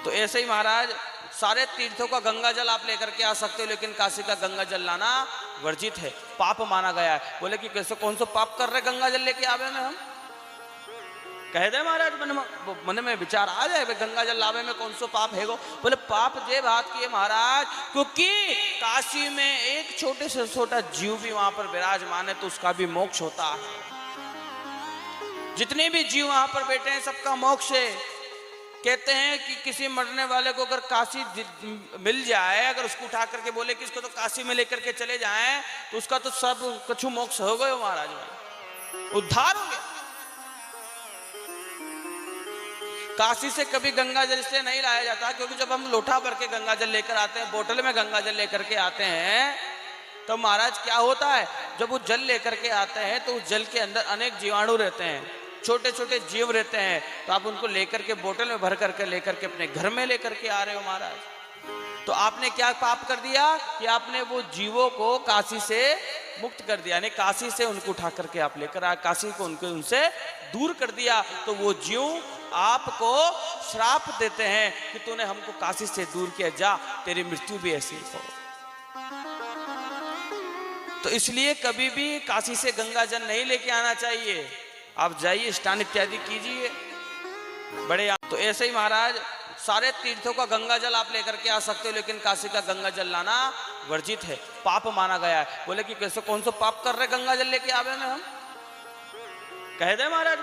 तो ऐसे ही महाराज सारे तीर्थों का गंगा जल आप लेकर के आ सकते हो, लेकिन काशी का गंगा जल लाना वर्जित है, पाप माना गया है। बोले कि कैसे कौन सा पाप कर रहे गंगा जल लेके आवे में हम? कह दे महाराज मन में विचार आ जाए गंगा जल लावे में कौन सो पाप है गो? बोले पाप जे बात की है महाराज, क्योंकि काशी में एक छोटे से छोटा जीव भी वहां पर विराजमान है तो उसका भी मोक्ष होता है। जितने भी जीव वहां पर बैठे हैं सबका मोक्ष है। कहते हैं कि किसी मरने वाले को अगर काशी मिल जाए, अगर उसको उठा करके बोले कि इसको तो काशी में लेकर के चले जाएं, तो उसका तो सब कछु मोक्ष हो गए महाराज, उद्धार हो गया। काशी से कभी गंगा जल से नहीं लाया जाता, क्योंकि जब हम लोटा भर के गंगा जल लेकर आते हैं, बोतल में गंगा जल लेकर के आते हैं, तो महाराज क्या होता है, जब वो जल लेकर के आते हैं तो उस जल के अंदर अनेक जीवाणु रहते हैं, छोटे छोटे जीव रहते हैं। तो आप उनको लेकर के बोतल में भर करके लेकर के अपने घर में लेकर के आ रहे हो महाराज। तो आपने क्या पाप कर दिया कि आपने वो जीवों को काशी से मुक्त कर दिया, यानी काशी से उनको उठा करके आप लेकर आए, काशी को उनसे दूर कर दिया। तो वो जीव आपको श्राप देते हैं कि तूने हमको काशी से दूर किया, जा तेरी मृत्यु भी ऐसी हो। तो इसलिए कभी भी काशी से गंगा जल नहीं लेके आना चाहिए। आप जाइए, स्नान इत्यादि कीजिए बड़े। तो ऐसे ही महाराज सारे तीर्थों का गंगा जल आप लेकर के आ सकते हो, लेकिन काशी का गंगा जल लाना वर्जित है, पाप माना गया है। बोले कि कैसे कौन सा पाप कर रहे गंगा जल लेके आवे में हम? कह दे महाराज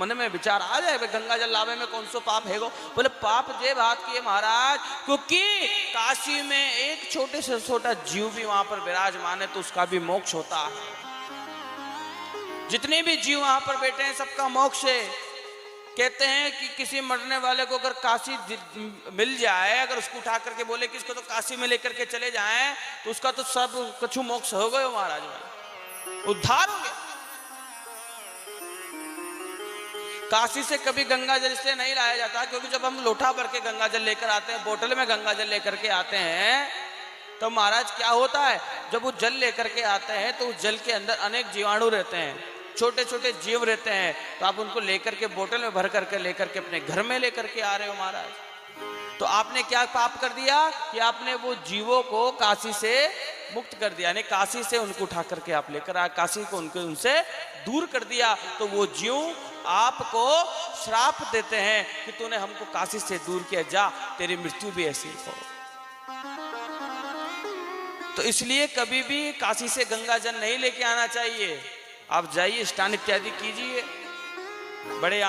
मन में विचार आ जाए गंगा जल लावे में कौन सो पाप है गो? बोले पाप जे बात की है महाराज, क्योंकि काशी में एक छोटे से छोटा जीव भी वहां पर विराजमान है तो उसका भी मोक्ष होता है। जितने भी जीव वहां पर बैठे हैं सबका मोक्ष है। कहते हैं कि किसी मरने वाले को अगर काशी मिल जाए, अगर उसको उठा करके बोले कि इसको तो काशी में लेकर के चले जाएं, तो उसका तो सब कछु मोक्ष हो गए महाराज, उद्धार हो गया। काशी से कभी गंगा जल से नहीं लाया जाता, क्योंकि जब हम लोटा भर के गंगा जल लेकर आते हैं, बोतल में गंगा जल लेकर के आते हैं, तो महाराज क्या होता है, जब वो जल लेकर के आते हैं तो उस जल के अंदर अनेक जीवाणु रहते हैं, छोटे छोटे जीव रहते हैं। तो आप उनको लेकर के बोतल में भर करके लेकर के अपने घर में लेकर के आ रहे हो महाराज। तो आपने क्या पाप कर दिया कि आपने वो जीवों को काशी से मुक्त कर दिया, यानी काशी से उनको उठा करके आप लेकर आए, काशी को उनसे दूर कर दिया। तो वो जीव आपको श्राप देते हैं कि तूने हमको काशी से दूर किया, जा तेरी मृत्यु भी ऐसी हो। तो इसलिए कभी भी काशी से गंगा जल नहीं लेके आना चाहिए। आप जाइए, स्नान इत्यादि कीजिए बड़े।